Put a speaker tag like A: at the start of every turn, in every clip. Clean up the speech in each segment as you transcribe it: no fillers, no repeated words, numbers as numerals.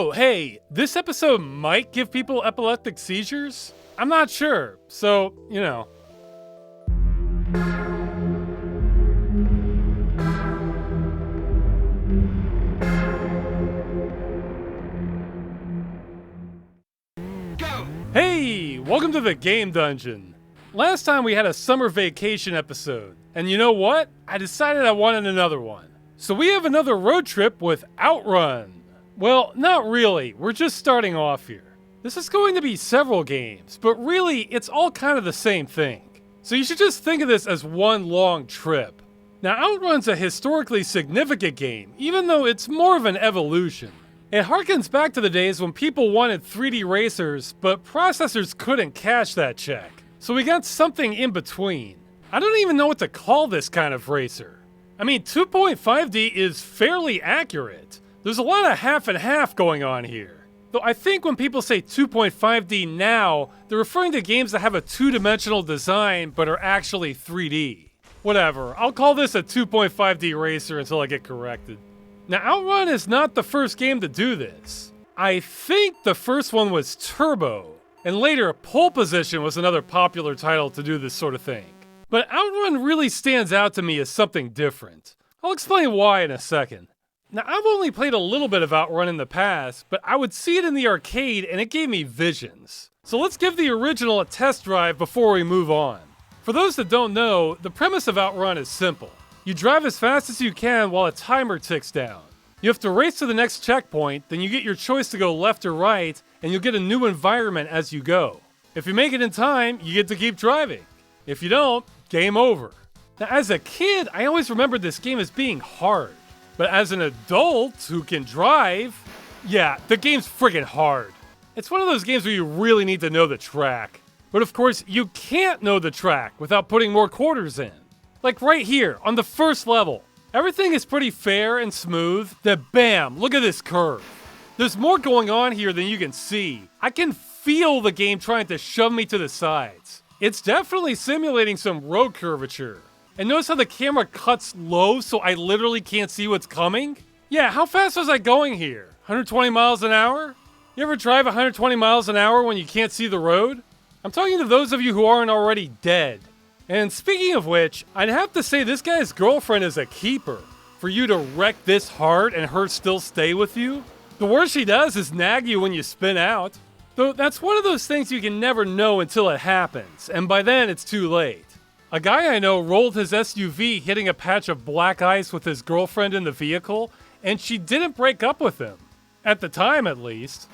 A: Oh, hey, this episode might give people epileptic seizures? I'm not sure, so, you know. Hey, welcome to the Game Dungeon. Last time we had a summer vacation episode, and you know what? I decided I wanted another one. So we have another road trip with OutRun. Well, not really, we're just starting off here. This is going to be several games, but really, it's all kind of the same thing. So you should just think of this as one long trip. Now, OutRun's a historically significant game, even though it's more of an evolution. It harkens back to the days when people wanted 3D racers, but processors couldn't cash that check. So we got something in between. I don't even know what to call this kind of racer. I mean, 2.5D is fairly accurate. There's a lot of half and half going on here. Though I think when people say 2.5D now, they're referring to games that have a two-dimensional design but are actually 3D. Whatever, I'll call this a 2.5D racer until I get corrected. Now, OutRun is not the first game to do this. I think the first one was Turbo, and later Pole Position was another popular title to do this sort of thing. But OutRun really stands out to me as something different. I'll explain why in a second. Now, I've only played a little bit of OutRun in the past, but I would see it in the arcade and it gave me visions. So let's give the original a test drive before we move on. For those that don't know, the premise of OutRun is simple. You drive as fast as you can while a timer ticks down. You have to race to the next checkpoint, then you get your choice to go left or right, and you'll get a new environment as you go. If you make it in time, you get to keep driving. If you don't, game over. Now, as a kid, I always remembered this game as being hard. But as an adult who can drive, yeah, the game's friggin' hard. It's one of those games where you really need to know the track. But of course, you can't know the track without putting more quarters in. Like right here, on the first level. Everything is pretty fair and smooth, then bam, look at this curve. There's more going on here than you can see. I can feel the game trying to shove me to the sides. It's definitely simulating some road curvature. And notice how the camera cuts low so I literally can't see what's coming? Yeah, how fast was I going here? 120 miles an hour? You ever drive 120 miles an hour when you can't see the road? I'm talking to those of you who aren't already dead. And speaking of which, I'd have to say this guy's girlfriend is a keeper. For you to wreck this hard and her still stay with you? The worst she does is nag you when you spin out. Though that's one of those things you can never know until it happens, and by then it's too late. A guy I know rolled his SUV hitting a patch of black ice with his girlfriend in the vehicle, and she didn't break up with him. At the time, at least.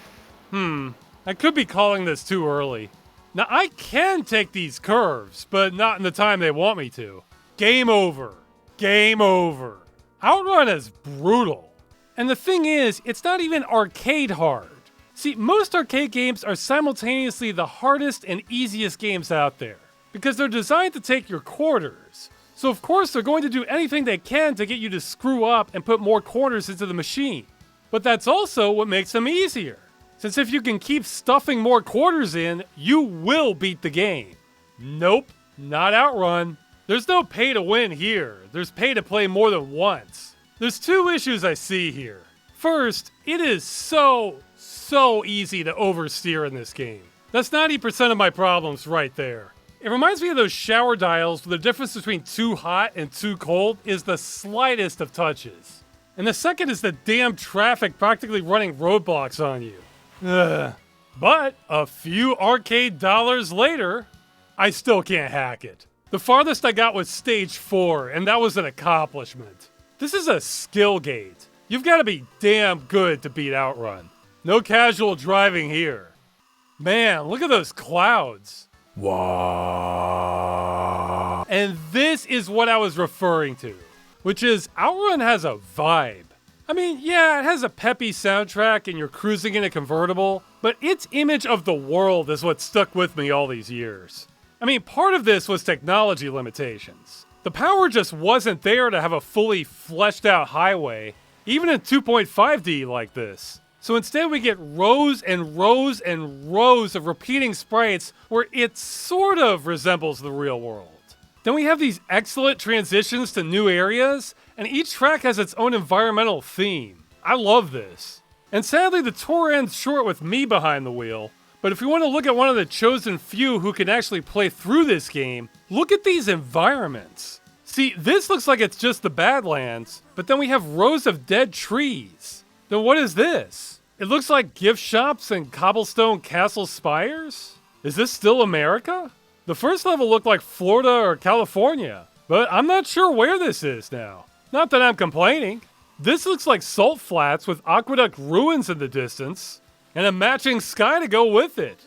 A: I could be calling this too early. Now, I can take these curves, but not in the time they want me to. Game over. Game over. OutRun is brutal. And the thing is, it's not even arcade hard. See, most arcade games are simultaneously the hardest and easiest games out there, because they're designed to take your quarters. So of course they're going to do anything they can to get you to screw up and put more quarters into the machine. But that's also what makes them easier. Since if you can keep stuffing more quarters in, you will beat the game. Nope, not OutRun. There's no pay to win here. There's pay to play more than once. There's two issues I see here. First, it is so easy to oversteer in this game. That's 90% of my problems right there. It reminds me of those shower dials where the difference between too hot and too cold is the slightest of touches. And the second is the damn traffic practically running roadblocks on you. But a few arcade dollars later, I still can't hack it. The farthest I got was stage 4, and that was an accomplishment. This is a skill gate. You've got to be damn good to beat OutRun. No casual driving here. Man, look at those clouds. Wow. And this is what I was referring to, which is OutRun has a vibe. I mean, yeah, it has a peppy soundtrack and you're cruising in a convertible, but its image of the world is what stuck with me all these years. I mean, part of this was technology limitations. The power just wasn't there to have a fully fleshed out highway, even in 2.5D like this. So instead we get rows and rows and rows of repeating sprites where it sort of resembles the real world. Then we have these excellent transitions to new areas, and each track has its own environmental theme. I love this. And sadly, the tour ends short with me behind the wheel. But if you want to look at one of the chosen few who can actually play through this game, look at these environments. See, this looks like it's just the Badlands, but then we have rows of dead trees. Then what is this? It looks like gift shops and cobblestone castle spires? Is this still America? The first level looked like Florida or California, but I'm not sure where this is now. Not that I'm complaining. This looks like salt flats with aqueduct ruins in the distance, and a matching sky to go with it.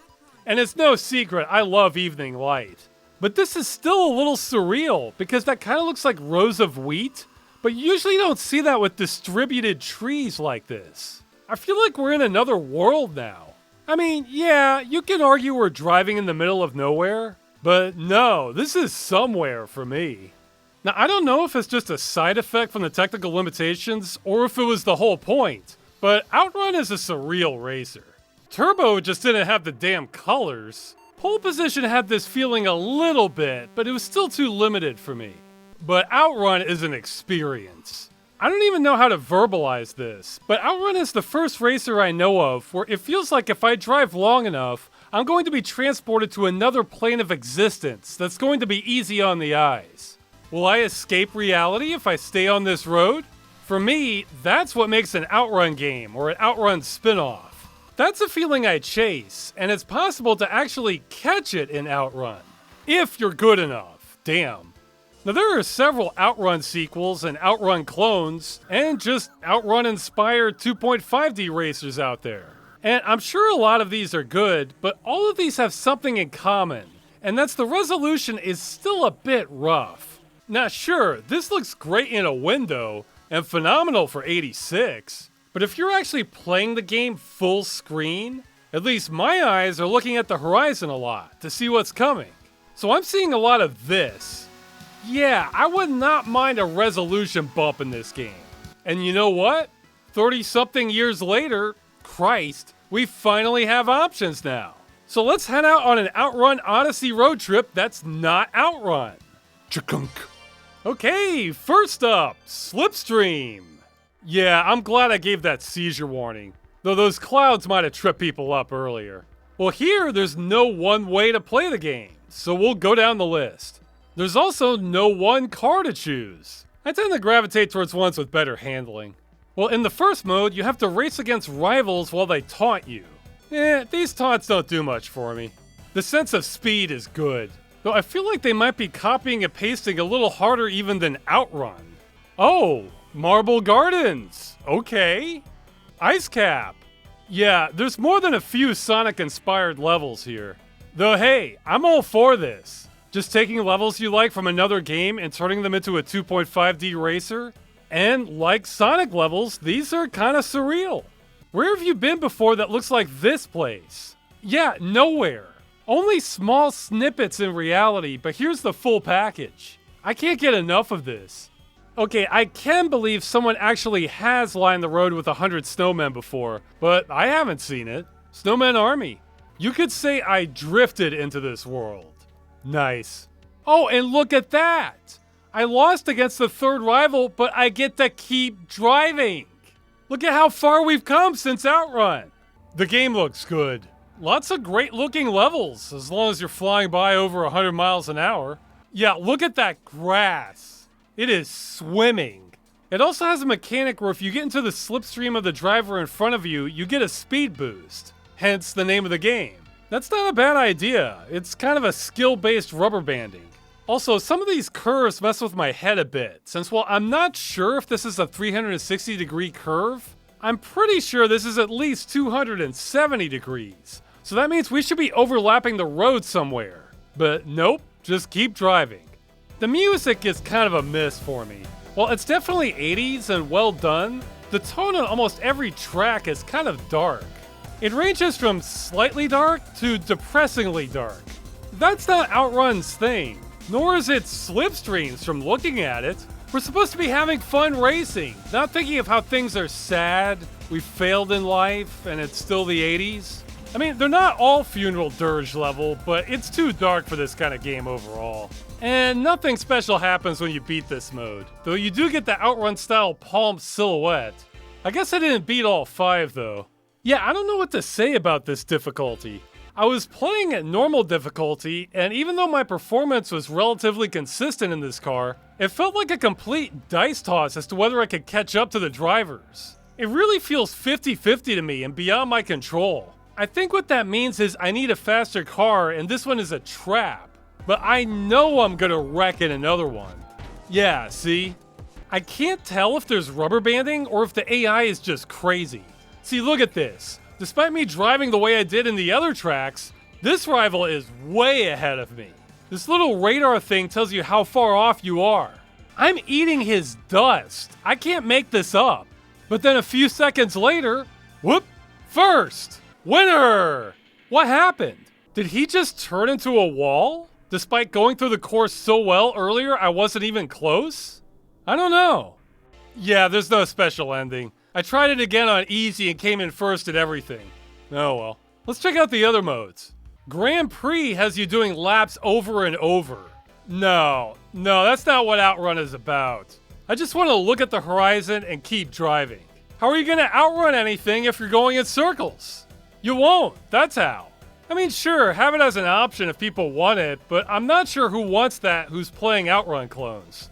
A: And it's no secret, I love evening light. But this is still a little surreal, because that kind of looks like rows of wheat, but you usually don't see that with distributed trees like this. I feel like we're in another world now. I mean, yeah, you can argue we're driving in the middle of nowhere, but no, this is somewhere for me. Now, I don't know if it's just a side effect from the technical limitations, or if it was the whole point, but OutRun is a surreal racer. Turbo just didn't have the damn colors. Pole position had this feeling a little bit, but it was still too limited for me. But OutRun is an experience. I don't even know how to verbalize this, but OutRun is the first racer I know of where it feels like if I drive long enough, I'm going to be transported to another plane of existence that's going to be easy on the eyes. Will I escape reality if I stay on this road? For me, that's what makes an OutRun game or an OutRun spin-off. That's a feeling I chase, and it's possible to actually catch it in OutRun. If you're good enough, damn. Now there are several OutRun sequels and OutRun clones, and just OutRun-inspired 2.5D racers out there. And I'm sure a lot of these are good, but all of these have something in common, and that's the resolution is still a bit rough. Now sure, this looks great in a window, and phenomenal for 86, but if you're actually playing the game full screen, at least my eyes are looking at the horizon a lot to see what's coming. So I'm seeing a lot of this. Yeah, I would not mind a resolution bump in this game. And you know what? 30-something years later, Christ, we finally have options now. So let's head out on an OutRun Odyssey road trip that's not OutRun. Chakunk. Okay, first up, Slipstream. Yeah, I'm glad I gave that seizure warning, though those clouds might have tripped people up earlier. Well, here, there's no one way to play the game, so we'll go down the list. There's also no one car to choose. I tend to gravitate towards ones with better handling. Well, in the first mode, you have to race against rivals while they taunt you. These taunts don't do much for me. The sense of speed is good, though I feel like they might be copying and pasting a little harder even than OutRun. Oh, Marble Gardens. Okay. Ice Cap. Yeah, there's more than a few Sonic-inspired levels here. Though hey, I'm all for this. Just taking levels you like from another game and turning them into a 2.5D racer. And like Sonic levels, these are kinda surreal. Where have you been before that looks like this place? Yeah, nowhere. Only small snippets in reality, but here's the full package. I can't get enough of this. Okay, I can believe someone actually has lined the road with 100 snowmen before, but I haven't seen it. Snowman Army. You could say I drifted into this world. Nice. Oh, and look at that! I lost against the third rival, but I get to keep driving. Look at how far we've come since OutRun. The game looks good. Lots of great looking levels, as long as you're flying by over 100 miles an hour. Yeah, look at that grass. It is swimming. It also has a mechanic where if you get into the slipstream of the driver in front of you, you get a speed boost. Hence the name of the game. That's not a bad idea. It's kind of a skill-based rubber banding. Also, some of these curves mess with my head a bit, since while I'm not sure if this is a 360-degree curve, I'm pretty sure this is at least 270 degrees. So that means we should be overlapping the road somewhere. But nope, just keep driving. The music is kind of a miss for me. While it's definitely 80s and well done, the tone on almost every track is kind of dark. It ranges from slightly dark to depressingly dark. That's not OutRun's thing, nor is it Slipstream's from looking at it. We're supposed to be having fun racing, not thinking of how things are sad, we failed in life, and it's still the 80s. I mean, they're not all funeral dirge level, but it's too dark for this kind of game overall. And nothing special happens when you beat this mode, though you do get the OutRun style palm silhouette. I guess I didn't beat all 5 though. Yeah, I don't know what to say about this difficulty. I was playing at normal difficulty, and even though my performance was relatively consistent in this car, it felt like a complete dice toss as to whether I could catch up to the drivers. It really feels 50-50 to me and beyond my control. I think what that means is I need a faster car, and this one is a trap. But I know I'm gonna wreck in another one. Yeah, see? I can't tell if there's rubber banding or if the AI is just crazy. See, look at this. Despite me driving the way I did in the other tracks, this rival is way ahead of me. This little radar thing tells you how far off you are. I'm eating his dust. I can't make this up. But then a few seconds later, whoop, first, winner! What happened? Did he just turn into a wall? Despite going through the course so well earlier, I wasn't even close? I don't know. Yeah, there's no special ending. I tried it again on easy and came in first at everything. Oh well. Let's check out the other modes. Grand Prix has you doing laps over and over. No, that's not what OutRun is about. I just want to look at the horizon and keep driving. How are you going to outrun anything if you're going in circles? You won't, that's how. I mean, sure, have it as an option if people want it, but I'm not sure who wants that who's playing OutRun clones.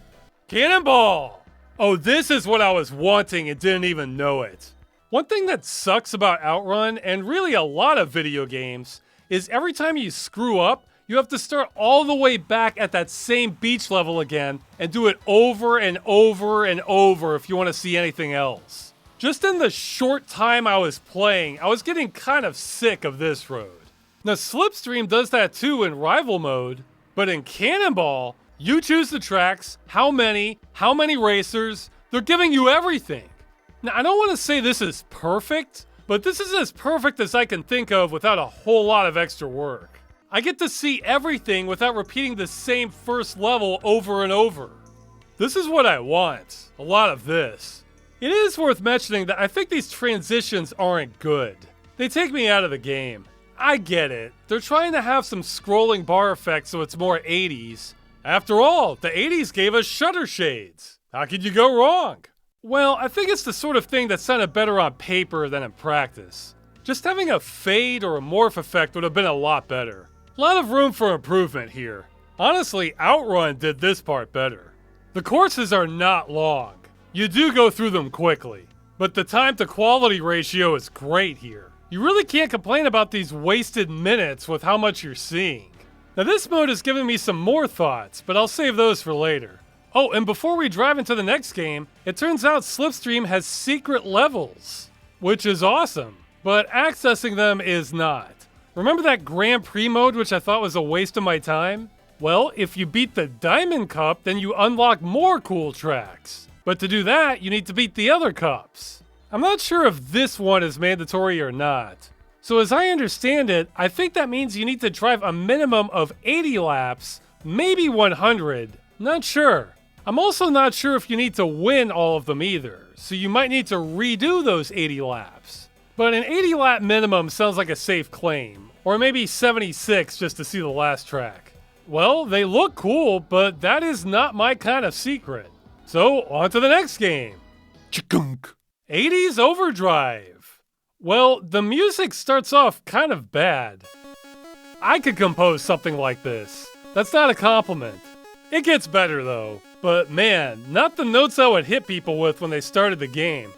A: Cannonball! Oh, this is what I was wanting and didn't even know it. One thing that sucks about OutRun, and really a lot of video games, is every time you screw up, you have to start all the way back at that same beach level again and do it over and over and over if you want to see anything else. Just in the short time I was playing, I was getting kind of sick of this road. Now, Slipstream does that too in rival mode, but in Cannonball, you choose the tracks, how many racers, they're giving you everything. Now, I don't want to say this is perfect, but this is as perfect as I can think of without a whole lot of extra work. I get to see everything without repeating the same first level over and over. This is what I want, a lot of this. It is worth mentioning that I think these transitions aren't good. They take me out of the game. I get it. They're trying to have some scrolling bar effects so it's more 80s. After all, the 80s gave us shutter shades. How could you go wrong? Well, I think it's the sort of thing that sounded better on paper than in practice. Just having a fade or a morph effect would have been a lot better. A lot of room for improvement here. Honestly, OutRun did this part better. The courses are not long. You do go through them quickly, but the time to quality ratio is great here. You really can't complain about these wasted minutes with how much you're seeing. Now this mode is giving me some more thoughts, but I'll save those for later. Oh, and before we drive into the next game, it turns out Slipstream has secret levels, which is awesome, but accessing them is not. Remember that Grand Prix mode which I thought was a waste of my time? Well, if you beat the Diamond Cup, then you unlock more cool tracks. But to do that, you need to beat the other cups. I'm not sure if this one is mandatory or not. So as I understand it, I think that means you need to drive a minimum of 80 laps, maybe 100, not sure. I'm also not sure if you need to win all of them either, so you might need to redo those 80 laps. But an 80 lap minimum sounds like a safe claim, or maybe 76 just to see the last track. Well, they look cool, but that is not my kind of secret. So, on to the next game. Chikunk. 80s Overdrive. Well, the music starts off kind of bad. I could compose something like this. That's not a compliment. It gets better though, but man, not the notes I would hit people with when they started the game.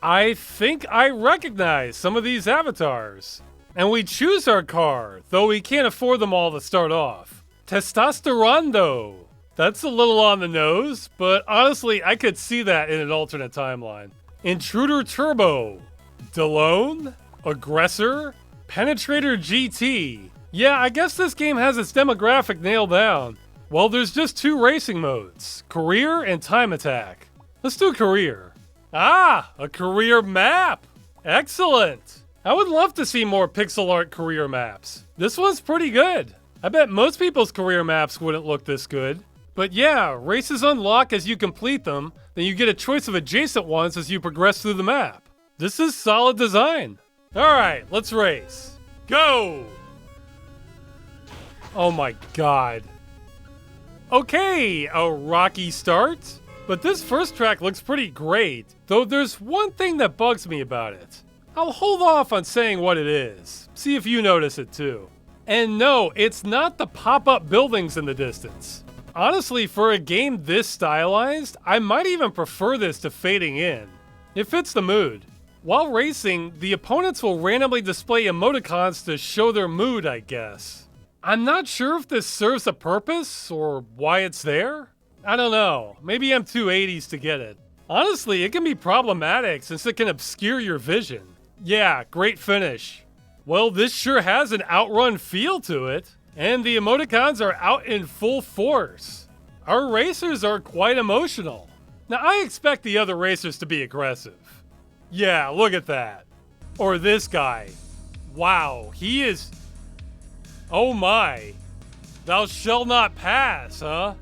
A: I think I recognize some of these avatars. And we choose our car, though we can't afford them all to start off. Testosterone. That's a little on the nose, but honestly, I could see that in an alternate timeline. Intruder Turbo. Delone? Aggressor? Penetrator GT. Yeah, I guess this game has its demographic nailed down. Well, there's just 2 racing modes, Career and Time Attack. Let's do Career. Ah, a career map! Excellent! I would love to see more pixel art career maps. This one's pretty good. I bet most people's career maps wouldn't look this good. But yeah, races unlock as you complete them, then you get a choice of adjacent ones as you progress through the map. This is solid design. Alright, let's race. Go! Oh my god. Okay, a rocky start. But this first track looks pretty great, though there's one thing that bugs me about it. I'll hold off on saying what it is, see if you notice it too. And no, it's not the pop-up buildings in the distance. Honestly, for a game this stylized, I might even prefer this to fading in. It fits the mood. While racing, the opponents will randomly display emoticons to show their mood, I guess. I'm not sure if this serves a purpose or why it's there. I don't know, maybe I'm too 80s to get it. Honestly, it can be problematic since it can obscure your vision. Yeah, great finish. Well, this sure has an OutRun feel to it, and the emoticons are out in full force. Our racers are quite emotional. Now, I expect the other racers to be aggressive. Yeah, look at that. Or this guy. Wow, he is... Oh my. Thou shalt not pass, huh?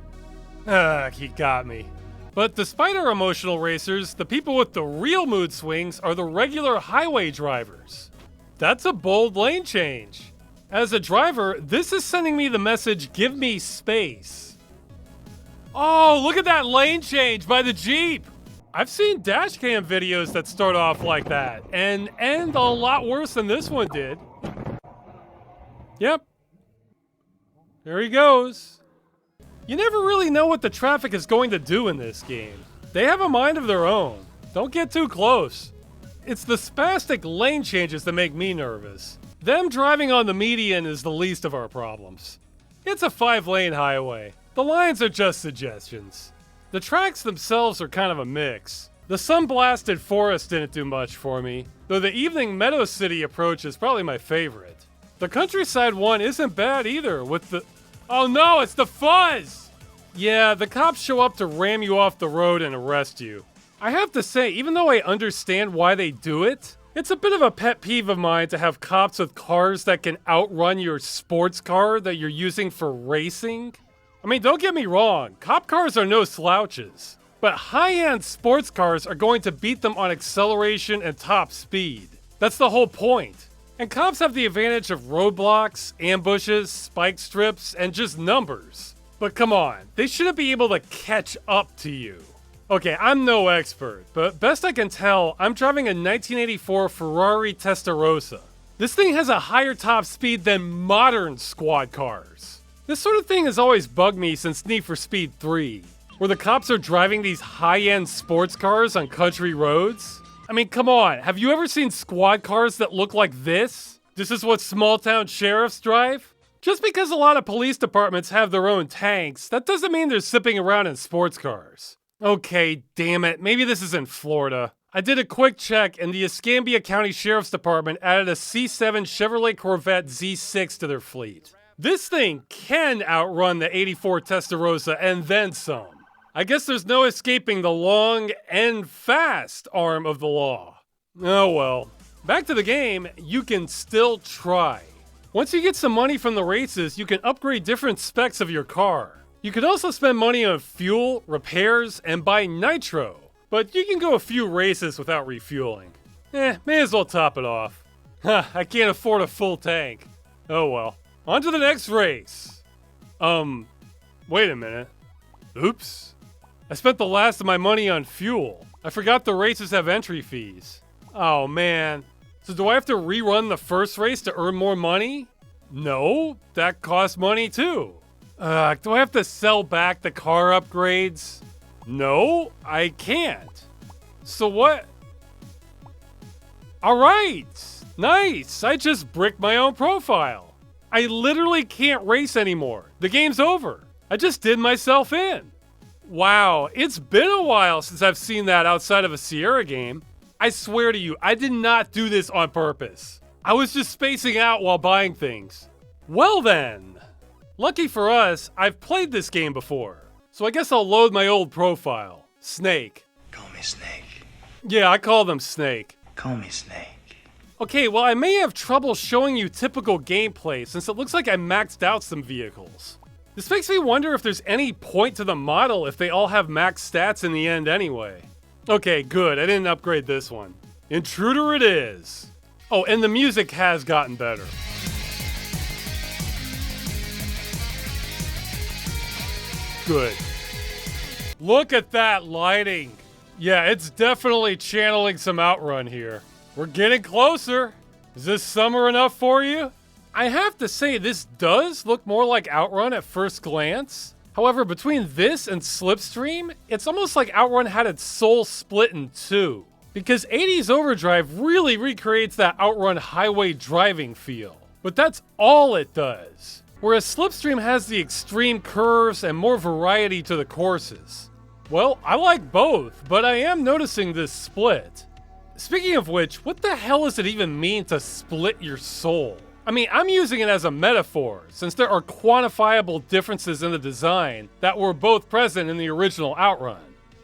A: He got me. But despite our emotional racers, the people with the real mood swings are the regular highway drivers. That's a bold lane change. As a driver, this is sending me the message, give me space. Oh, look at that lane change by the Jeep. I've seen dashcam videos that start off like that and end a lot worse than this one did. Yep. There he goes. You never really know what the traffic is going to do in this game. They have a mind of their own. Don't get too close. It's the spastic lane changes that make me nervous. Them driving on the median is the least of our problems. It's a 5-lane highway. The lines are just suggestions. The tracks themselves are kind of a mix. The sun-blasted forest didn't do much for me, though the evening Meadow City approach is probably my favorite. The countryside one isn't bad either, with the... Oh no, it's the fuzz! Yeah, the cops show up to ram you off the road and arrest you. I have to say, even though I understand why they do it, it's a bit of a pet peeve of mine to have cops with cars that can outrun your sports car that you're using for racing. I mean, don't get me wrong, cop cars are no slouches, but high-end sports cars are going to beat them on acceleration and top speed. That's the whole point. And cops have the advantage of roadblocks, ambushes, spike strips, and just numbers. But come on, they shouldn't be able to catch up to you. Okay, I'm no expert, but best I can tell, I'm driving a 1984 Ferrari Testarossa. This thing has a higher top speed than modern squad cars. This sort of thing has always bugged me since Need for Speed 3, where the cops are driving these high-end sports cars on country roads. I mean, come on, have you ever seen squad cars that look like this? This is what small-town sheriffs drive? Just because a lot of police departments have their own tanks, that doesn't mean they're zipping around in sports cars. Okay, damn it, maybe this is in Florida. I did a quick check and the Escambia County Sheriff's Department added a C7 Chevrolet Corvette Z6 to their fleet. This thing can outrun the 84 Testarossa and then some. I guess there's no escaping the long and fast arm of the law. Oh well. Back to the game, you can still try. Once you get some money from the races, you can upgrade different specs of your car. You could also spend money on fuel, repairs, and buy nitro. But you can go a few races without refueling. May as well top it off. I can't afford a full tank. Oh well. On to the next race. Wait a minute. Oops. I spent the last of my money on fuel. I forgot the races have entry fees. Oh man. So do I have to rerun the first race to earn more money? No, that costs money too. Do I have to sell back the car upgrades? No, I can't. So what? Alright, nice. I just bricked my own profile. I literally can't race anymore. The game's over. I just did myself in. Wow, it's been a while since I've seen that outside of a Sierra game. I swear to you, I did not do this on purpose. I was just spacing out while buying things. Well then. Lucky for us, I've played this game before. So I guess I'll load my old profile. Snake.
B: Call me Snake.
A: Yeah, I call them Snake.
B: Call me Snake.
A: Okay, well I may have trouble showing you typical gameplay since it looks like I maxed out some vehicles. This makes me wonder if there's any point to the model if they all have max stats in the end anyway. Okay, good, I didn't upgrade this one. Intruder it is. Oh, and the music has gotten better. Good. Look at that lighting. Yeah, it's definitely channeling some OutRun here. We're getting closer. Is this summer enough for you? I have to say, this does look more like OutRun at first glance. However, between this and Slipstream, it's almost like OutRun had its soul split in two. Because 80s Overdrive really recreates that OutRun highway driving feel. But that's all it does. Whereas Slipstream has the extreme curves and more variety to the courses. Well, I like both, but I am noticing this split. Speaking of which, what the hell does it even mean to split your soul? I mean, I'm using it as a metaphor, since there are quantifiable differences in the design that were both present in the original OutRun.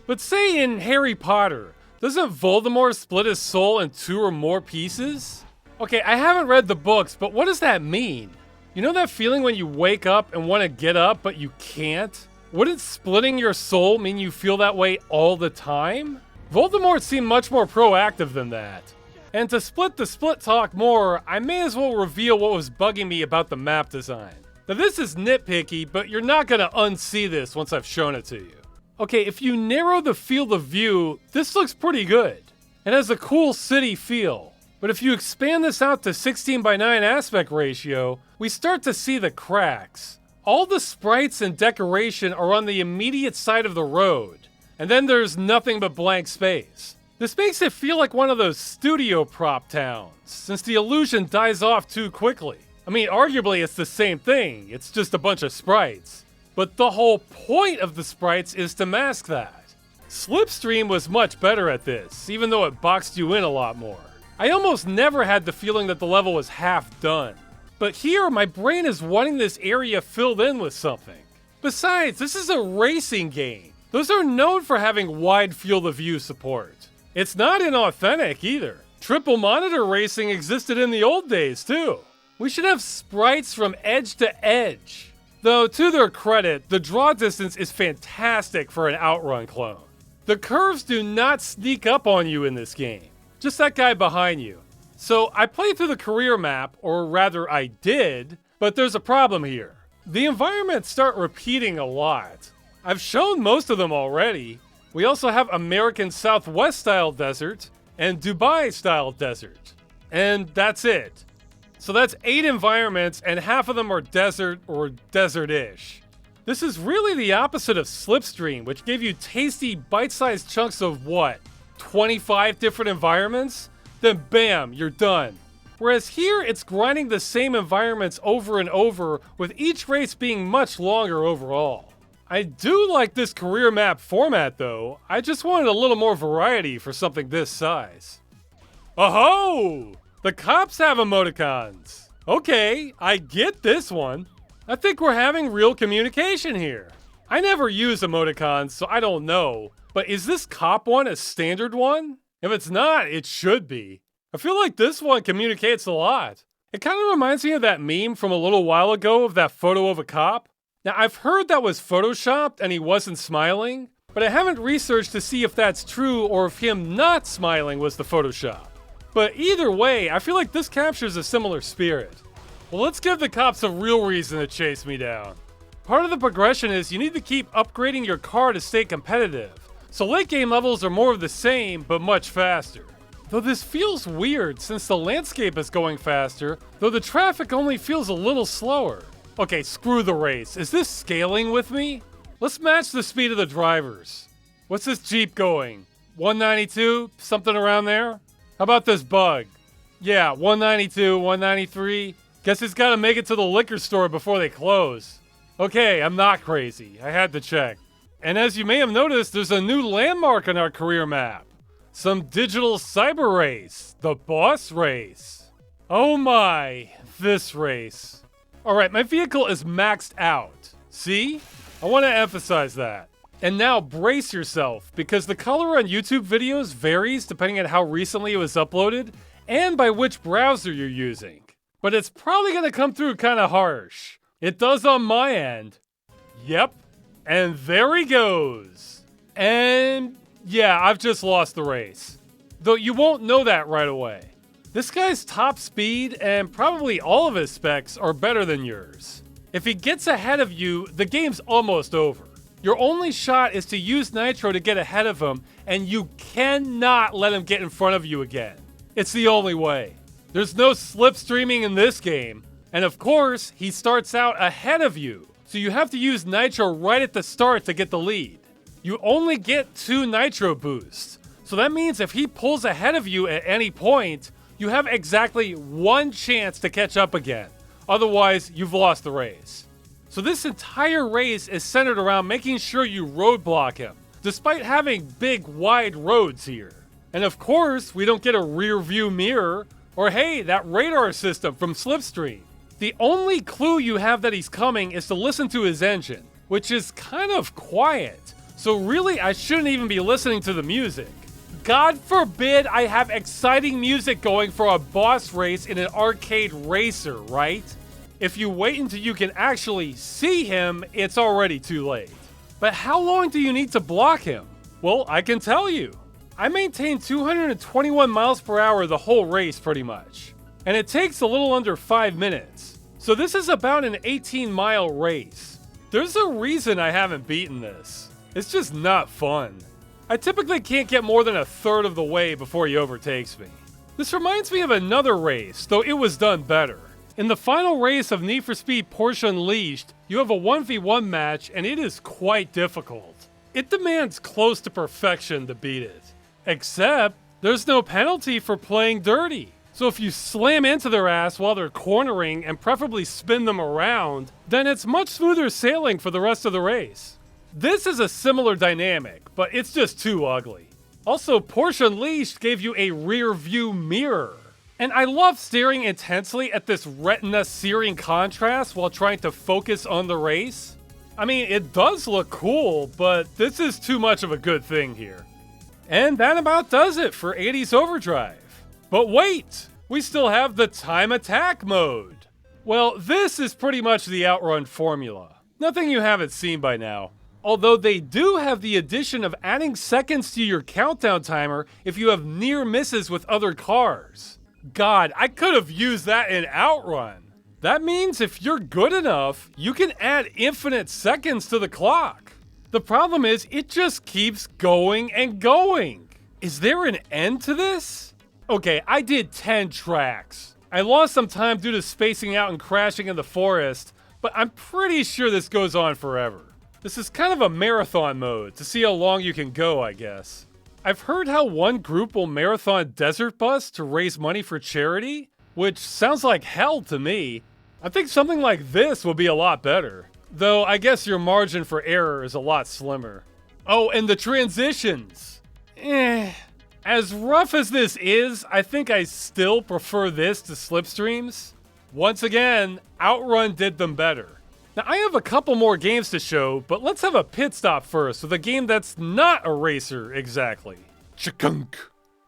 A: But say in Harry Potter, doesn't Voldemort split his soul in 2 or more pieces? Okay, I haven't read the books, but what does that mean? You know that feeling when you wake up and want to get up, but you can't? Wouldn't splitting your soul mean you feel that way all the time? Voldemort seemed much more proactive than that. And to split the split talk more, I may as well reveal what was bugging me about the map design. Now this is nitpicky, but you're not gonna unsee this once I've shown it to you. Okay, if you narrow the field of view, this looks pretty good. It has a cool city feel. But if you expand this out to 16:9 aspect ratio, we start to see the cracks. All the sprites and decoration are on the immediate side of the road, and then there's nothing but blank space. This makes it feel like one of those studio prop towns, since the illusion dies off too quickly. I mean, arguably it's the same thing, it's just a bunch of sprites. But the whole point of the sprites is to mask that. Slipstream was much better at this, even though it boxed you in a lot more. I almost never had the feeling that the level was half done. But here, my brain is wanting this area filled in with something. Besides, this is a racing game. Those are known for having wide field of view support. It's not inauthentic either. Triple monitor racing existed in the old days too. We should have sprites from edge to edge. Though, to their credit, the draw distance is fantastic for an OutRun clone. The curves do not sneak up on you in this game. Just that guy behind you. So I played through the career map, or rather I did, but there's a problem here. The environments start repeating a lot. I've shown most of them already. We also have American Southwest style desert and Dubai style desert. And that's it. So that's 8 environments and half of them are desert or desert-ish. This is really the opposite of Slipstream, which gave you tasty bite-sized chunks of what? 25 different environments? Then bam, you're done. Whereas here, it's grinding the same environments over and over, with each race being much longer overall. I do like this career map format though, I just wanted a little more variety for something this size. Oh-ho! The cops have emoticons! Okay, I get this one. I think we're having real communication here. I never use emoticons, so I don't know, but is this cop one a standard one? If it's not, it should be. I feel like this one communicates a lot. It kind of reminds me of that meme from a little while ago of that photo of a cop. Now, I've heard that was photoshopped and he wasn't smiling, but I haven't researched to see if that's true or if him not smiling was the Photoshop. But either way, I feel like this captures a similar spirit. Well, let's give the cops a real reason to chase me down. Part of the progression is you need to keep upgrading your car to stay competitive. So late game levels are more of the same, but much faster. Though this feels weird since the landscape is going faster, though the traffic only feels a little slower. Okay, screw the race. Is this scaling with me? Let's match the speed of the drivers. What's this Jeep going? 192? Something around there? How about this bug? Yeah, 192, 193. Guess it's gotta make it to the liquor store before they close. Okay, I'm not crazy. I had to check. And as you may have noticed, there's a new landmark on our career map. Some digital cyber race. The boss race. Oh my, this race. Alright, my vehicle is maxed out. See? I want to emphasize that. And now brace yourself, because the color on YouTube videos varies depending on how recently it was uploaded, and by which browser you're using. But it's probably going to come through kind of harsh. It does on my end. Yep. And there he goes. And yeah, I've just lost the race. Though you won't know that right away. This guy's top speed and probably all of his specs are better than yours. If he gets ahead of you, the game's almost over. Your only shot is to use nitro to get ahead of him, and you cannot let him get in front of you again. It's the only way. There's no slipstreaming in this game, and of course, he starts out ahead of you, so you have to use nitro right at the start to get the lead. You only get 2 nitro boosts, so that means if he pulls ahead of you at any point, you have exactly 1 chance to catch up again. Otherwise, you've lost the race. So this entire race is centered around making sure you roadblock him, despite having big, wide roads here. And of course, we don't get a rear view mirror, or hey, that radar system from Slipstream. The only clue you have that he's coming is to listen to his engine, which is kind of quiet. So really, I shouldn't even be listening to the music. God forbid I have exciting music going for a boss race in an arcade racer, right? If you wait until you can actually see him, it's already too late. But how long do you need to block him? Well, I can tell you. I maintain 221 miles per hour the whole race pretty much. And it takes a little under 5 minutes. So this is about an 18-mile race. There's a reason I haven't beaten this. It's just not fun. I typically can't get more than a third of the way before he overtakes me. This reminds me of another race, though it was done better. In the final race of Need for Speed Porsche Unleashed, you have a 1v1 match and it is quite difficult. It demands close to perfection to beat it. Except, there's no penalty for playing dirty. So if you slam into their ass while they're cornering and preferably spin them around, then it's much smoother sailing for the rest of the race. This is a similar dynamic, but it's just too ugly. Also, Porsche Unleashed gave you a rear view mirror. And I love staring intensely at this retina searing contrast while trying to focus on the race. I mean, it does look cool, but this is too much of a good thing here. And that about does it for 80s Overdrive. But wait! We still have the time attack mode! Well, this is pretty much the OutRun formula. Nothing you haven't seen by now. Although they do have the addition of adding seconds to your countdown timer if you have near misses with other cars. God, I could have used that in OutRun. That means if you're good enough, you can add infinite seconds to the clock. The problem is, it just keeps going and going. Is there an end to this? Okay, I did 10 tracks. I lost some time due to spacing out and crashing in the forest, but I'm pretty sure this goes on forever. This is kind of a marathon mode, to see how long you can go, I guess. I've heard how one group will marathon Desert Bus to raise money for charity, which sounds like hell to me. I think something like this will be a lot better. Though I guess your margin for error is a lot slimmer. Oh, and the transitions. As rough as this is, I think I still prefer this to Slipstreams. Once again, OutRun did them better. Now, I have a couple more games to show, but let's have a pit stop first with a game that's not a racer exactly. Chakunk!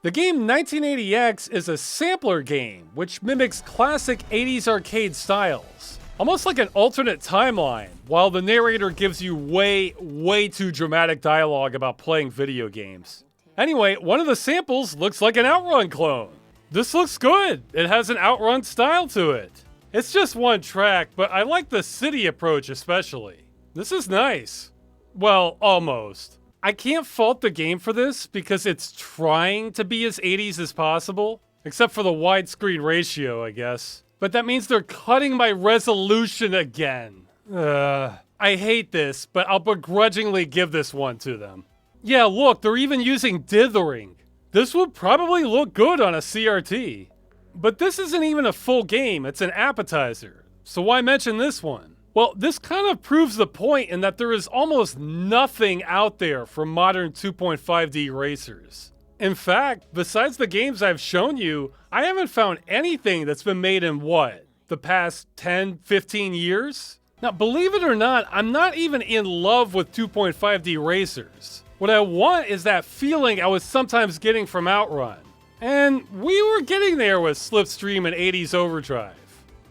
A: The game 1980X is a sampler game, which mimics classic 80s arcade styles. Almost like an alternate timeline, while the narrator gives you way too dramatic dialogue about playing video games. Anyway, one of the samples looks like an OutRun clone. This looks good. It has an OutRun style to it. It's just one track, but I like the city approach especially. This is nice. Well, almost. I can't fault the game for this because it's trying to be as 80s as possible, except for the widescreen ratio, I guess. But that means they're cutting my resolution again. I hate this, but I'll begrudgingly give this one to them. Yeah, look, they're even using dithering. This would probably look good on a CRT. But this isn't even a full game, it's an appetizer. So why mention this one? Well, this kind of proves the point in that there is almost nothing out there for modern 2.5D racers. In fact, besides the games I've shown you, I haven't found anything that's been made in what? The past 10, 15 years? Now, believe it or not, I'm not even in love with 2.5D racers. What I want is that feeling I was sometimes getting from OutRun. And we were getting there with Slipstream and 80s Overdrive.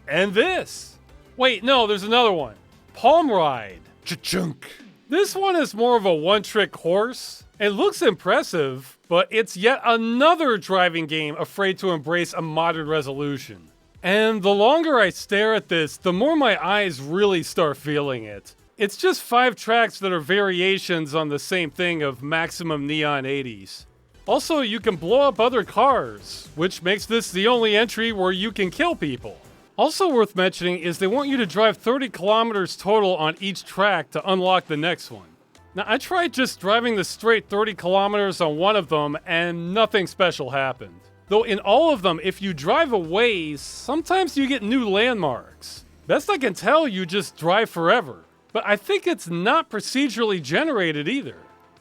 A: And this. Wait, no, there's another one. Palm Ride. Cha-chunk. This one is more of a one-trick horse. It looks impressive, but it's yet another driving game afraid to embrace a modern resolution. And the longer I stare at this, the more my eyes really start feeling it. It's just 5 tracks that are variations on the same thing of Maximum Neon 80s. Also, you can blow up other cars, which makes this the only entry where you can kill people. Also worth mentioning is they want you to drive 30 kilometers total on each track to unlock the next one. Now, I tried just driving the straight 30 kilometers on one of them and nothing special happened. Though in all of them, if you drive a ways, sometimes you get new landmarks. Best I can tell, you just drive forever. But I think it's not procedurally generated either.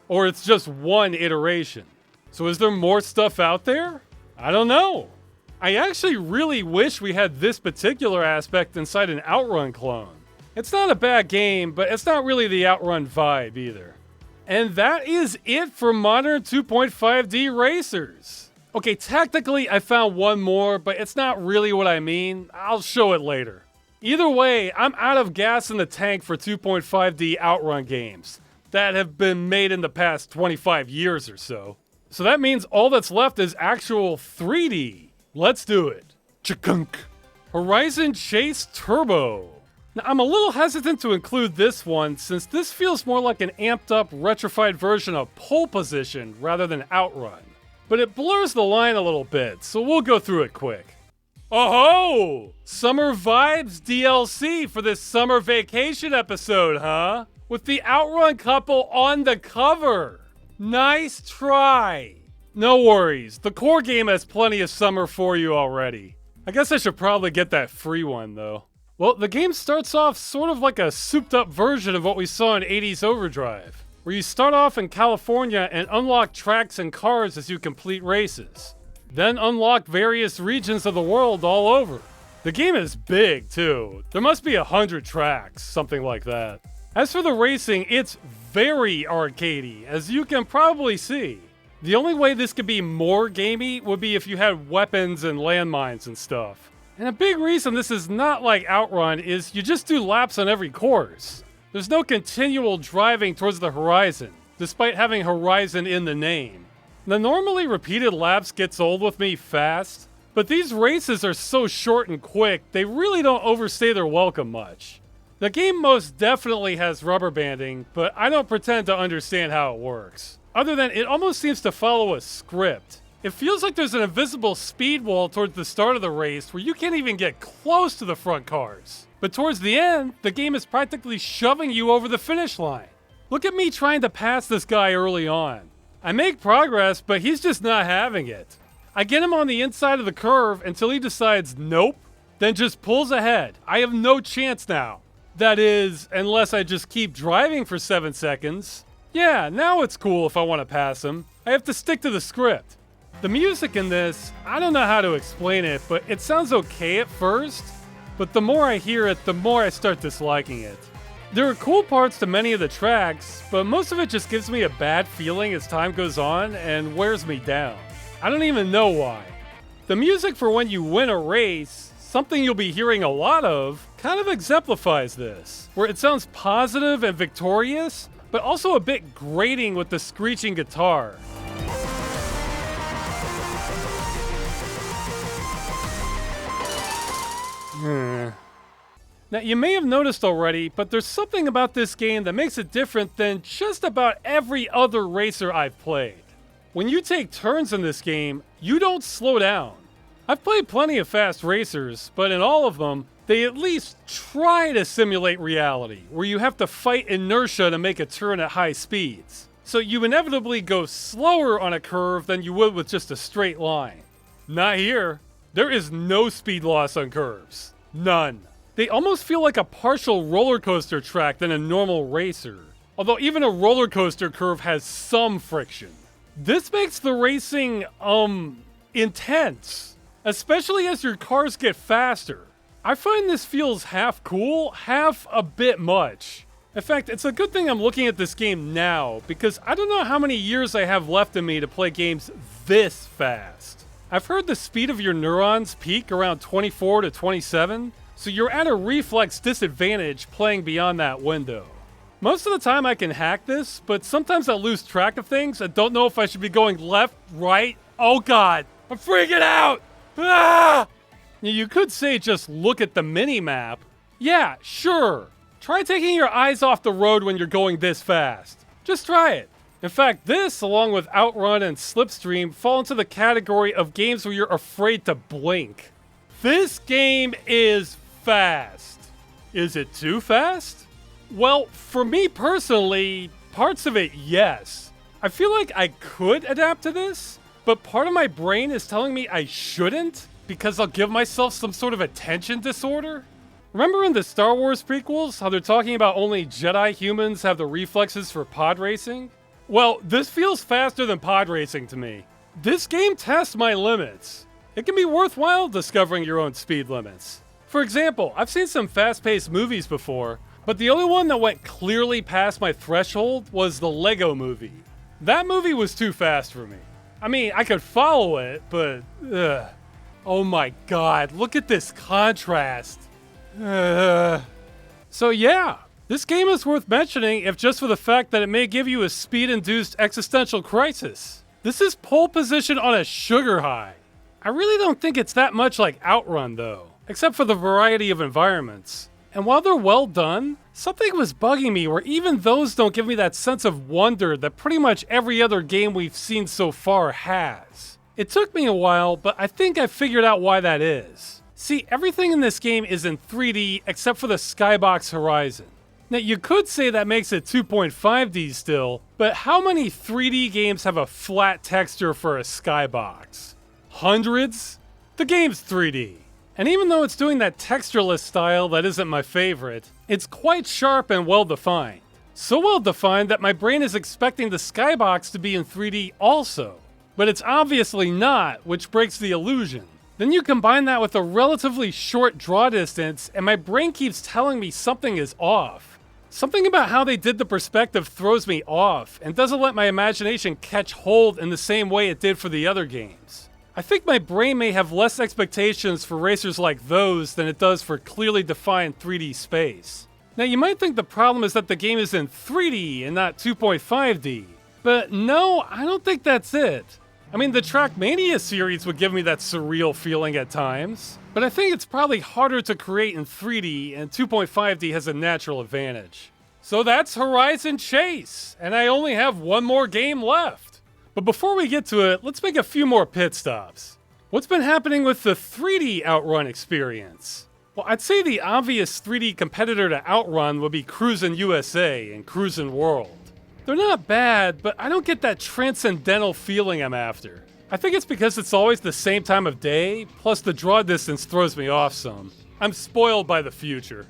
A: Or it's just one iteration. So is there more stuff out there? I don't know. I actually really wish we had this particular aspect inside an OutRun clone. It's not a bad game, but it's not really the OutRun vibe either. And that is it for modern 2.5D racers. Okay, technically I found one more, but it's not really what I mean. I'll show it later. Either way, I'm out of gas in the tank for 2.5D OutRun games that have been made in the past 25 years or so. So that means all that's left is actual 3D. Let's do it. Chakunk. Horizon Chase Turbo. Now, I'm a little hesitant to include this one since this feels more like an amped up, retrified version of Pole Position rather than OutRun. But it blurs the line a little bit, so we'll go through it quick. Oh-ho! Summer Vibes DLC for this summer vacation episode, huh? With the OutRun couple on the cover. Nice try. No worries, the core game has plenty of summer for you already. I guess I should probably get that free one though. Well, the game starts off sort of like a souped up version of what we saw in 80s Overdrive, where you start off in California and unlock tracks and cars as you complete races. Then unlock various regions of the world all over. The game is big too. There must be 100 tracks, something like that. As for the racing, it's very arcadey, as you can probably see. The only way this could be more gamey would be if you had weapons and landmines and stuff. And a big reason this is not like OutRun is you just do laps on every course. There's no continual driving towards the horizon, despite having horizon in the name. The normally repeated laps gets old with me fast, but these races are so short and quick, they really don't overstay their welcome much. The game most definitely has rubber banding, but I don't pretend to understand how it works. Other than it almost seems to follow a script. It feels like there's an invisible speed wall towards the start of the race where you can't even get close to the front cars. But towards the end, the game is practically shoving you over the finish line. Look at me trying to pass this guy early on. I make progress, but he's just not having it. I get him on the inside of the curve until he decides nope, then just pulls ahead. I have no chance now. That is, unless I just keep driving for 7 seconds. Yeah, now it's cool if I want to pass him. I have to stick to the script. The music in this, I don't know how to explain it, but it sounds okay at first. But the more I hear it, the more I start disliking it. There are cool parts to many of the tracks, but most of it just gives me a bad feeling as time goes on and wears me down. I don't even know why. The music for when you win a race, something you'll be hearing a lot of, kind of exemplifies this, where it sounds positive and victorious, but also a bit grating with the screeching guitar. Now, you may have noticed already, but there's something about this game that makes it different than just about every other racer I've played. When you take turns in this game, you don't slow down. I've played plenty of fast racers, but in all of them, they at least try to simulate reality, where you have to fight inertia to make a turn at high speeds. So you inevitably go slower on a curve than you would with just a straight line. Not here. There is no speed loss on curves. None. They almost feel like a partial roller coaster track than a normal racer. Although even a roller coaster curve has some friction. This makes the racing, intense. Especially as your cars get faster. I find this feels half cool, half a bit much. In fact, it's a good thing I'm looking at this game now, because I don't know how many years I have left in me to play games this fast. I've heard the speed of your neurons peak around 24 to 27, so you're at a reflex disadvantage playing beyond that window. Most of the time I can hack this, but sometimes I lose track of things and don't know if I should be going left, right. Oh god, I'm freaking out! Ah! You could say just look at the mini-map. Yeah, sure. Try taking your eyes off the road when you're going this fast. Just try it. In fact, this, along with OutRun and Slipstream, fall into the category of games where you're afraid to blink. This game is fast. Is it too fast? Well, for me personally, parts of it, yes. I feel like I could adapt to this, but part of my brain is telling me I shouldn't because I'll give myself some sort of attention disorder. Remember in the Star Wars prequels how they're talking about only Jedi humans have the reflexes for pod racing? Well, this feels faster than pod racing to me. This game tests my limits. It can be worthwhile discovering your own speed limits. For example, I've seen some fast-paced movies before, but the only one that went clearly past my threshold was the Lego Movie. That movie was too fast for me. I mean, I could follow it, but ugh. Oh my god, look at this contrast. So yeah, this game is worth mentioning if just for the fact that it may give you a speed-induced existential crisis. This is pole position on a sugar high. I really don't think it's that much like OutRun though, except for the variety of environments. And while they're well done, something was bugging me where even those don't give me that sense of wonder that pretty much every other game we've seen so far has. It took me a while, but I think I figured out why that is. See, everything in this game is in 3D except for the skybox horizon. Now, you could say that makes it 2.5D still, but how many 3D games have a flat texture for a skybox? Hundreds? The game's 3D. And even though it's doing that textureless style that isn't my favorite, it's quite sharp and well defined. So well defined that my brain is expecting the skybox to be in 3D also. But it's obviously not, which breaks the illusion. Then you combine that with a relatively short draw distance, and my brain keeps telling me something is off. Something about how they did the perspective throws me off, and doesn't let my imagination catch hold in the same way it did for the other games. I think my brain may have less expectations for racers like those than it does for clearly defined 3D space. Now you might think the problem is that the game is in 3D and not 2.5D, but no, I don't think that's it. I mean, the Trackmania series would give me that surreal feeling at times, but I think it's probably harder to create in 3D, and 2.5D has a natural advantage. So that's Horizon Chase, and I only have one more game left. But before we get to it, let's make a few more pit stops. What's been happening with the 3D OutRun experience? Well, I'd say the obvious 3D competitor to OutRun would be Cruisin' USA and Cruisin' World. They're not bad, but I don't get that transcendental feeling I'm after. I think it's because it's always the same time of day, plus the draw distance throws me off some. I'm spoiled by the future.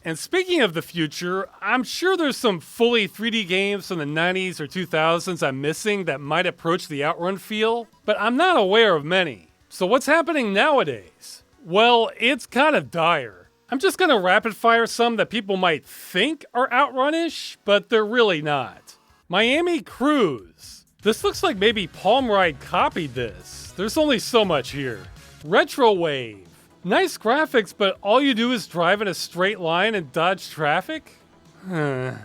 A: And speaking of the future, I'm sure there's some fully 3D games from the 90s or 2000s I'm missing that might approach the OutRun feel, but I'm not aware of many. So what's happening nowadays? Well, it's kind of dire. I'm just gonna rapid fire some that people might think are OutRun-ish, but they're really not. Miami Cruise. This looks like maybe Palm Ride copied this. There's only so much here. Retro Wave. Nice graphics, but all you do is drive in a straight line and dodge traffic? Yeah,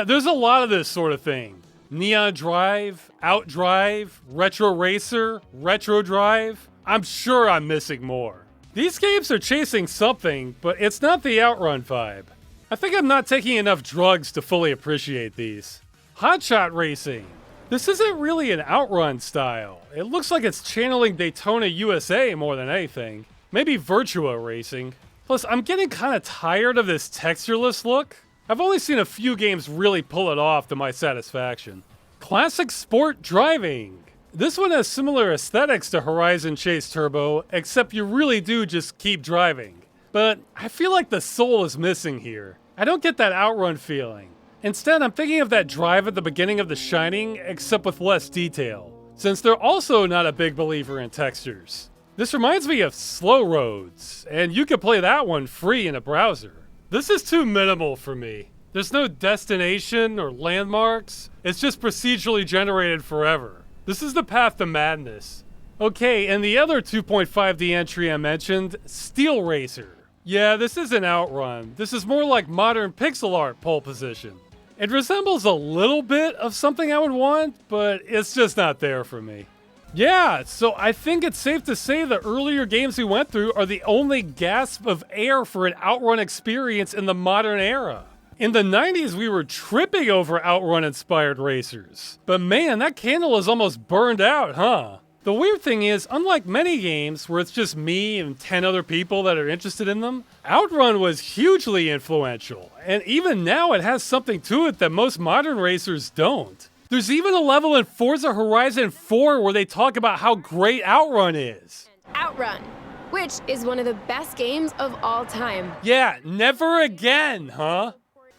A: there's a lot of this sort of thing. Neon Drive, OutDrive, Retro Racer, Retro Drive. I'm sure I'm missing more. These games are chasing something, but it's not the OutRun vibe. I think I'm not taking enough drugs to fully appreciate these. Hotshot Racing. This isn't really an OutRun style. It looks like it's channeling Daytona USA more than anything. Maybe Virtua Racing. Plus, I'm getting kind of tired of this textureless look. I've only seen a few games really pull it off to my satisfaction. Classic Sport Driving. This one has similar aesthetics to Horizon Chase Turbo, except you really do just keep driving. But I feel like the soul is missing here. I don't get that OutRun feeling. Instead, I'm thinking of that drive at the beginning of The Shining, except with less detail, since they're also not a big believer in textures. This reminds me of Slow Roads, and you can play that one free in a browser. This is too minimal for me. There's no destination or landmarks, it's just procedurally generated forever. This is the path to madness. Okay, and the other 2.5D entry I mentioned, Steel Racer. Yeah, this isn't OutRun. This is more like modern pixel art pole position. It resembles a little bit of something I would want, but it's just not there for me. Yeah, so I think it's safe to say the earlier games we went through are the only gasp of air for an OutRun experience in the modern era. In the 90s, we were tripping over OutRun-inspired racers. But man, that candle is almost burned out, huh? The weird thing is, unlike many games where it's just me and 10 other people that are interested in them, OutRun was hugely influential, and even now it has something to it that most modern racers don't. There's even a level in Forza Horizon 4 where they talk about how great OutRun is.
C: OutRun, which is one of the best games of all time.
A: Yeah, never again, huh?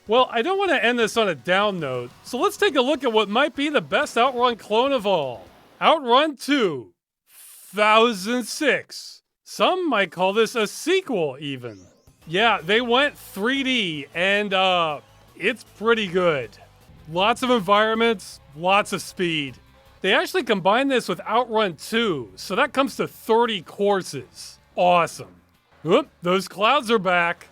A: Well, I don't want to end this on a down note, so let's take a look at what might be the best OutRun clone of all. OutRun 2006. Some might call this a sequel, even. Yeah, they went 3D, and it's pretty good. Lots of environments, lots of speed. They actually combined this with OutRun 2, so that comes to 30 courses. Awesome. Oop, those clouds are back.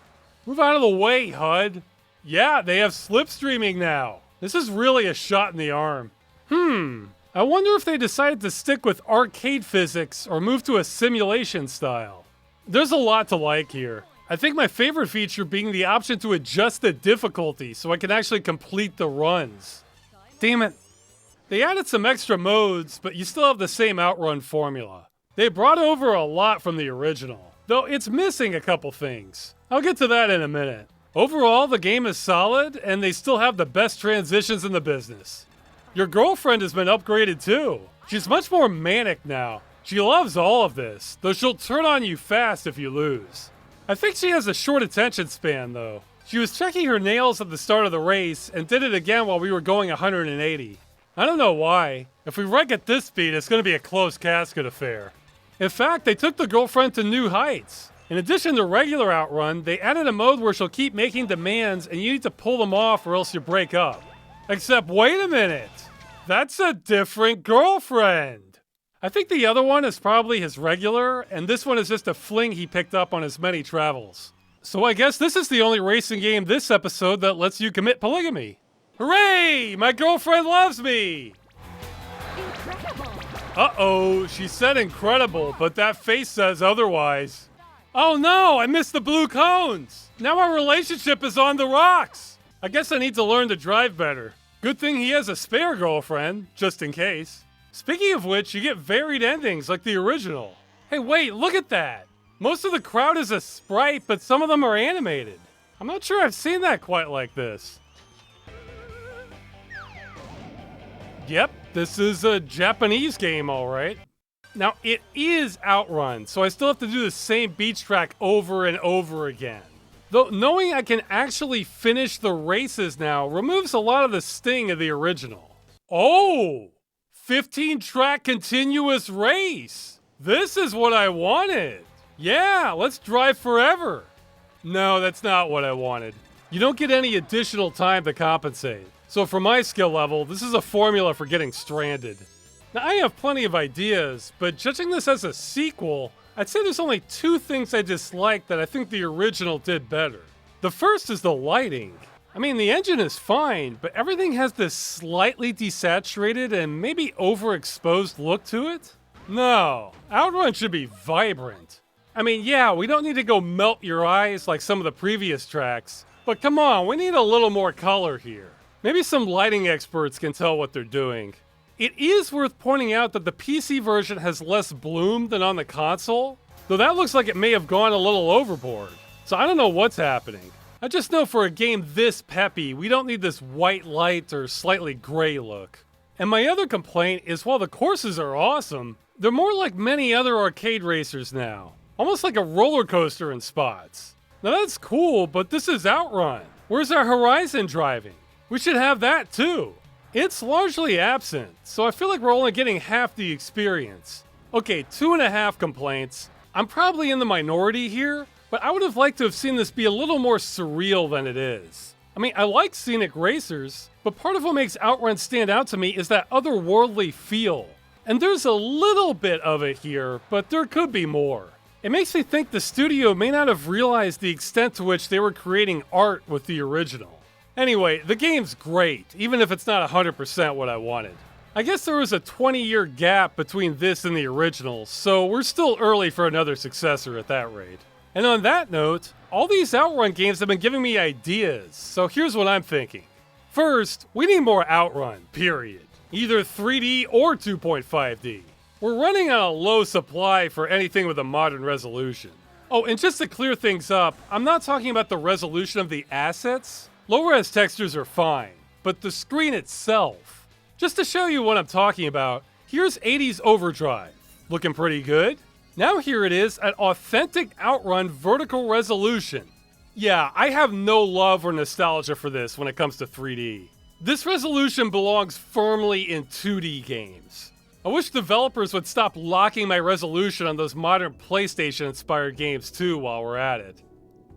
A: Move out of the way, HUD. Yeah, they have slipstreaming now. This is really a shot in the arm. I wonder if they decided to stick with arcade physics or move to a simulation style. There's a lot to like here. I think my favorite feature being the option to adjust the difficulty so I can actually complete the runs. Damn it. They added some extra modes, but you still have the same OutRun formula. They brought over a lot from the original, though it's missing a couple things. I'll get to that in a minute. Overall, the game is solid, and they still have the best transitions in the business. Your girlfriend has been upgraded too. She's much more manic now. She loves all of this, though she'll turn on you fast if you lose. I think she has a short attention span though. She was checking her nails at the start of the race and did it again while we were going 180. I don't know why. If we wreck at this speed, it's going to be a close casket affair. In fact, they took the girlfriend to new heights. In addition to regular OutRun, they added a mode where she'll keep making demands and you need to pull them off or else you break up. Except wait a minute! That's a different girlfriend! I think the other one is probably his regular, and this one is just a fling he picked up on his many travels. So I guess this is the only racing game this episode that lets you commit polygamy. Hooray! My girlfriend loves me!
C: Incredible!
A: Uh-oh, she said incredible, but that face says otherwise. Oh no, I missed the blue cones! Now our relationship is on the rocks! I guess I need to learn to drive better. Good thing he has a spare girlfriend, just in case. Speaking of which, you get varied endings like the original. Hey wait, look at that! Most of the crowd is a sprite, but some of them are animated. I'm not sure I've seen that quite like this. Yep, this is a Japanese game, alright. Now, it is OutRun, so I still have to do the same beach track over and over again. Though knowing I can actually finish the races now removes a lot of the sting of the original. Oh! 15-track continuous race! This is what I wanted! Yeah, let's drive forever! No, that's not what I wanted. You don't get any additional time to compensate. So for my skill level, this is a formula for getting stranded. Now I have plenty of ideas, but judging this as a sequel, I'd say there's only two things I dislike that I think the original did better. The first is the lighting. I mean, the engine is fine, but everything has this slightly desaturated and maybe overexposed look to it. No, OutRun should be vibrant. I mean, yeah, we don't need to go melt your eyes like some of the previous tracks, but come on, we need a little more color here. Maybe some lighting experts can tell what they're doing. It is worth pointing out that the PC version has less bloom than on the console, though that looks like it may have gone a little overboard. So I don't know what's happening. I just know for a game this peppy, we don't need this white light or slightly gray look. And my other complaint is while the courses are awesome, they're more like many other arcade racers now. Almost like a roller coaster in spots. Now that's cool, but this is OutRun. Where's our Horizon driving? We should have that too. It's largely absent, so I feel like we're only getting half the experience. Okay, 2.5 complaints. I'm probably in the minority here, but I would have liked to have seen this be a little more surreal than it is. I mean, I like scenic racers, but part of what makes OutRun stand out to me is that otherworldly feel. And there's a little bit of it here, but there could be more. It makes me think the studio may not have realized the extent to which they were creating art with the original. Anyway, the game's great, even if it's not 100% what I wanted. I guess there was a 20-year gap between this and the original, so we're still early for another successor at that rate. And on that note, all these OutRun games have been giving me ideas, so here's what I'm thinking. First, we need more OutRun, period. Either 3D or 2.5D. We're running on a low supply for anything with a modern resolution. Oh, and just to clear things up, I'm not talking about the resolution of the assets. Low-res textures are fine, but the screen itself. Just to show you what I'm talking about, here's 80s Overdrive. Looking pretty good. Now here it is at authentic OutRun vertical resolution. Yeah, I have no love or nostalgia for this when it comes to 3D. This resolution belongs firmly in 2D games. I wish developers would stop locking my resolution on those modern PlayStation-inspired games too while we're at it.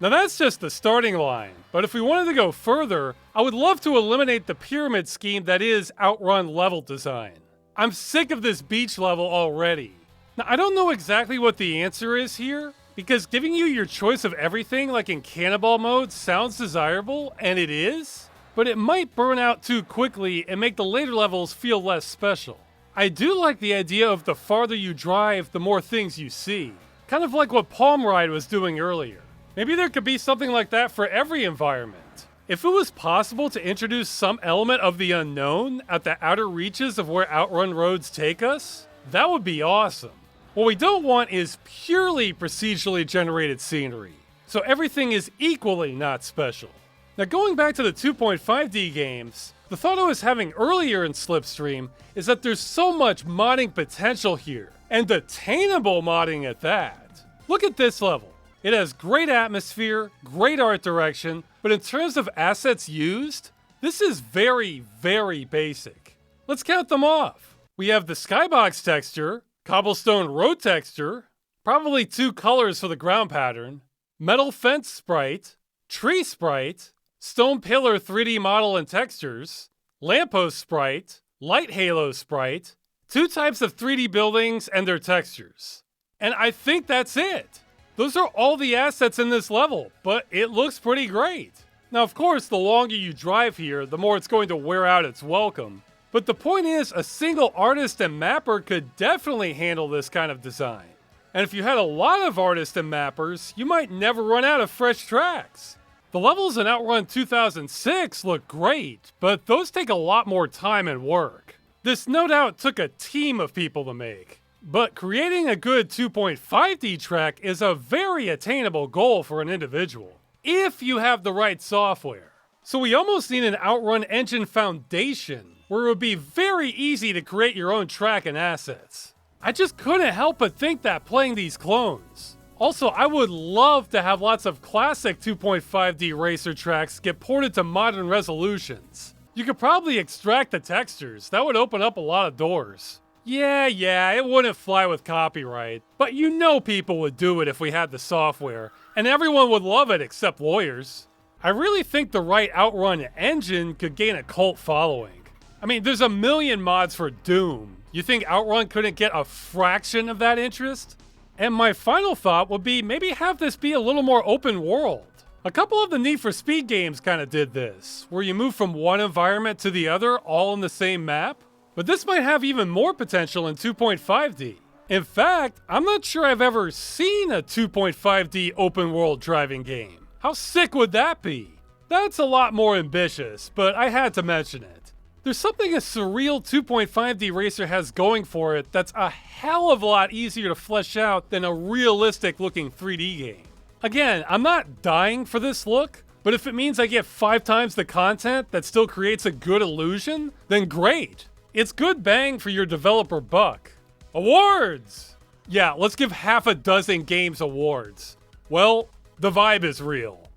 A: Now that's just the starting line, but if we wanted to go further, I would love to eliminate the pyramid scheme that is OutRun level design. I'm sick of this beach level already. Now, I don't know exactly what the answer is here, because giving you your choice of everything like in Cannonball mode sounds desirable, and it is, but it might burn out too quickly and make the later levels feel less special. I do like the idea of the farther you drive, the more things you see. Kind of like what Palm Ride was doing earlier. Maybe there could be something like that for every environment. If it was possible to introduce some element of the unknown at the outer reaches of where OutRun roads take us, that would be awesome. What we don't want is purely procedurally generated scenery, so everything is equally not special. Now going back to the 2.5D games, the thought I was having earlier in Slipstream is that there's so much modding potential here, and attainable modding at that. Look at this level. It has great atmosphere, great art direction, but in terms of assets used, this is very, very basic. Let's count them off. We have the skybox texture, cobblestone road texture, probably 2 colors for the ground pattern, metal fence sprite, tree sprite, stone pillar 3D model and textures, lamppost sprite, light halo sprite, 2 types of 3D buildings and their textures. And I think that's it. Those are all the assets in this level, but it looks pretty great. Now of course, the longer you drive here, the more it's going to wear out its welcome. But the point is, a single artist and mapper could definitely handle this kind of design. And if you had a lot of artists and mappers, you might never run out of fresh tracks. The levels in OutRun 2006 look great, but those take a lot more time and work. This no doubt took a team of people to make. But creating a good 2.5D track is a very attainable goal for an individual, if you have the right software. So we almost need an OutRun engine foundation, where it would be very easy to create your own track and assets. I just couldn't help but think that playing these clones. Also, I would love to have lots of classic 2.5D racer tracks get ported to modern resolutions. You could probably extract the textures, that would open up a lot of doors. Yeah, it wouldn't fly with copyright, but you know people would do it if we had the software, and everyone would love it except lawyers. I really think the right OutRun engine could gain a cult following. I mean, there's a million mods for Doom. You think OutRun couldn't get a fraction of that interest? And my final thought would be maybe have this be a little more open world. A couple of the Need for Speed games kind of did this, where you move from one environment to the other all in the same map. But this might have even more potential in 2.5D. In fact, I'm not sure I've ever seen a 2.5D open world driving game. How sick would that be? That's a lot more ambitious, but I had to mention it. There's something a surreal 2.5D racer has going for it that's a hell of a lot easier to flesh out than a realistic looking 3D game. Again, I'm not dying for this look, but if it means I get 5 times the content that still creates a good illusion, then great. It's good bang for your developer buck. Awards! Yeah, let's give half a dozen games awards. Well, the vibe is real.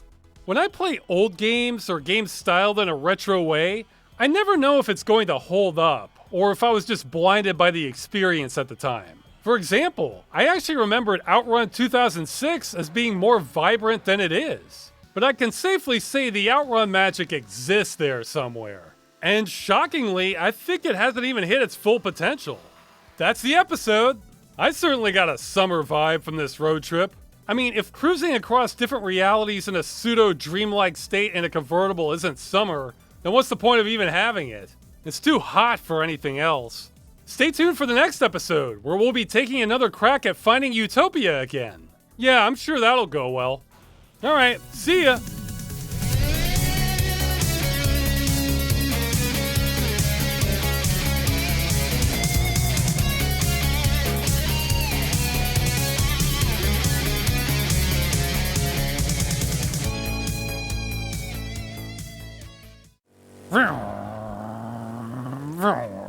A: When I play old games or games styled in a retro way, I never know if it's going to hold up, or if I was just blinded by the experience at the time. For example, I actually remembered OutRun 2006 as being more vibrant than it is. But I can safely say the OutRun magic exists there somewhere. And shockingly, I think it hasn't even hit its full potential. That's the episode. I certainly got a summer vibe from this road trip. I mean, if cruising across different realities in a pseudo-dreamlike state in a convertible isn't summer, then what's the point of even having it? It's too hot for anything else. Stay tuned for the next episode, where we'll be taking another crack at finding Utopia again. Yeah, I'm sure that'll go well. All right, see ya. Vroom, vroom.